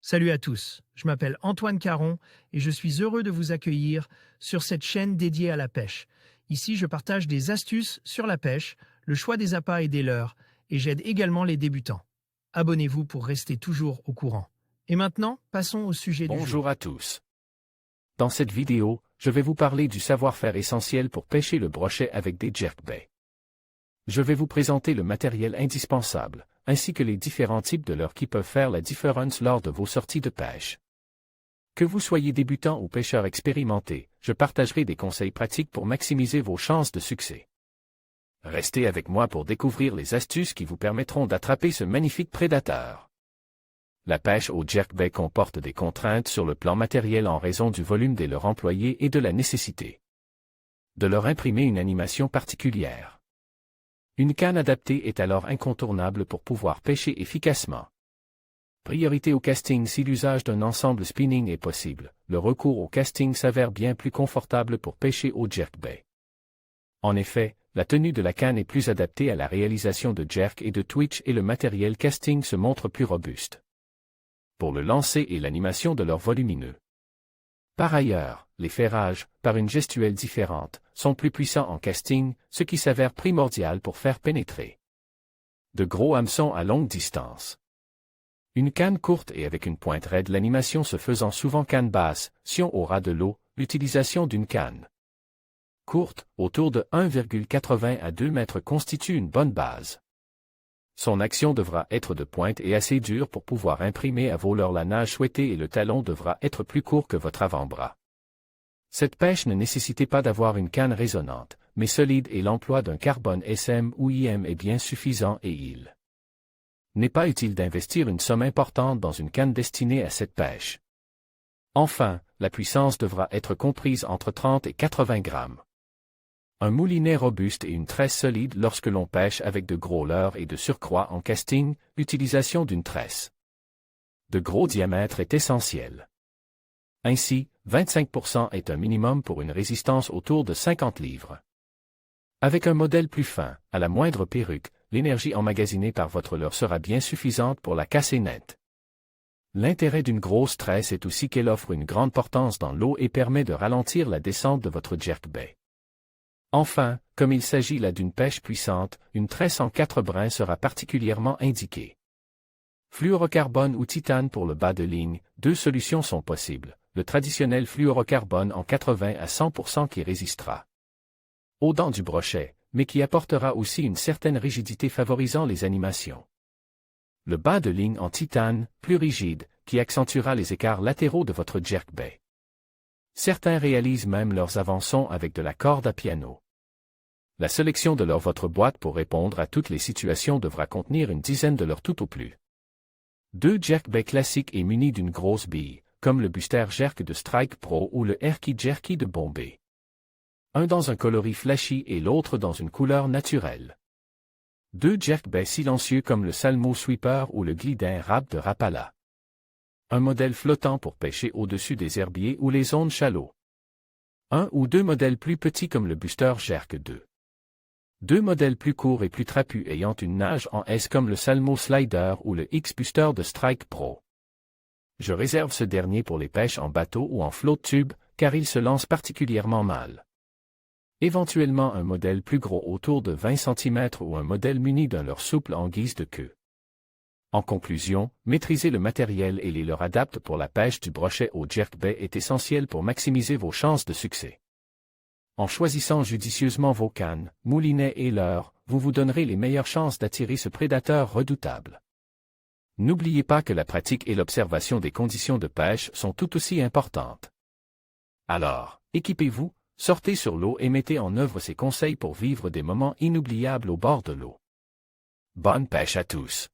Salut à tous, je m'appelle Antoine Caron et je suis heureux de vous accueillir sur cette chaîne dédiée à la pêche. Ici, je partage des astuces sur la pêche, le choix des appâts et des leurres, et j'aide également les débutants. Abonnez-vous pour rester toujours au courant. Et maintenant, passons au sujet du jour. Bonjour à tous. Dans cette vidéo, je vais vous parler du savoir-faire essentiel pour pêcher le brochet avec des jerkbaits. Je vais vous présenter le matériel indispensable, ainsi que les différents types de leurres qui peuvent faire la différence lors de vos sorties de pêche. Que vous soyez débutant ou pêcheur expérimenté, je partagerai des conseils pratiques pour maximiser vos chances de succès. Restez avec moi pour découvrir les astuces qui vous permettront d'attraper ce magnifique prédateur. La pêche au jerkbait comporte des contraintes sur le plan matériel en raison du volume des leurres employés et de la nécessité de leur imprimer une animation particulière. Une canne adaptée est alors incontournable pour pouvoir pêcher efficacement. Priorité au casting. Si l'usage d'un ensemble spinning est possible, le recours au casting s'avère bien plus confortable pour pêcher au jerkbait. En effet, la tenue de la canne est plus adaptée à la réalisation de jerk et de twitch et le matériel casting se montre plus robuste pour le lancer et l'animation de leurs volumineux. Par ailleurs, les ferrages, par une gestuelle différente, sont plus puissants en casting, ce qui s'avère primordial pour faire pénétrer de gros hameçons à longue distance. Une canne courte et avec une pointe raide, l'animation se faisant souvent canne basse, sion au ras de l'eau, l'utilisation d'une canne courte, autour de 1,80 à 2 mètres constitue une bonne base. Son action devra être de pointe et assez dure pour pouvoir imprimer à vos leurres la nage souhaitée et le talon devra être plus court que votre avant-bras. Cette pêche ne nécessite pas d'avoir une canne résonante, mais solide et l'emploi d'un carbone SM ou IM est bien suffisant et il n'est pas utile d'investir une somme importante dans une canne destinée à cette pêche. Enfin, la puissance devra être comprise entre 30 et 80 grammes. Un moulinet robuste et une tresse solide. Lorsque l'on pêche avec de gros leurres et de surcroît en casting, l'utilisation d'une tresse de gros diamètre est essentielle. Ainsi, 25% est un minimum pour une résistance autour de 50 livres. Avec un modèle plus fin, à la moindre perruque, l'énergie emmagasinée par votre leurre sera bien suffisante pour la casser nette. L'intérêt d'une grosse tresse est aussi qu'elle offre une grande portance dans l'eau et permet de ralentir la descente de votre jerkbait. Enfin, comme il s'agit là d'une pêche puissante, une tresse en 4 brins sera particulièrement indiquée. Fluorocarbone ou titane pour le bas de ligne, 2 solutions sont possibles. Le traditionnel fluorocarbone en 80 à 100% qui résistera aux dents du brochet, mais qui apportera aussi une certaine rigidité favorisant les animations. Le bas de ligne en titane, plus rigide, qui accentuera les écarts latéraux de votre jerkbait. Certains réalisent même leurs avançons avec de la corde à piano. La sélection de votre boîte pour répondre à toutes les situations devra contenir une dizaine de leurres tout au plus. 2 jerkbaits classiques et munis d'une grosse bille, comme le Buster Jerk de Strike Pro ou le Herky Jerky de Bombay. Un dans un coloris flashy et l'autre dans une couleur naturelle. 2 jerkbaits silencieux comme le Salmo Sweeper ou le Glidin Rap de Rapala. Un modèle flottant pour pêcher au-dessus des herbiers ou les zones shallow. 1 ou 2 modèles plus petits comme le Buster Jerk 2. 2 modèles plus courts et plus trapus ayant une nage en S comme le Salmo Slider ou le X-Buster de Strike Pro. Je réserve ce dernier pour les pêches en bateau ou en float tube, car il se lance particulièrement mal. Éventuellement un modèle plus gros autour de 20 cm ou un modèle muni d'un leurre souple en guise de queue. En conclusion, maîtriser le matériel et les leurres adaptés pour la pêche du brochet au jerkbait est essentiel pour maximiser vos chances de succès. En choisissant judicieusement vos cannes, moulinets et leurres, vous vous donnerez les meilleures chances d'attirer ce prédateur redoutable. N'oubliez pas que la pratique et l'observation des conditions de pêche sont tout aussi importantes. Alors, équipez-vous, sortez sur l'eau et mettez en œuvre ces conseils pour vivre des moments inoubliables au bord de l'eau. Bonne pêche à tous!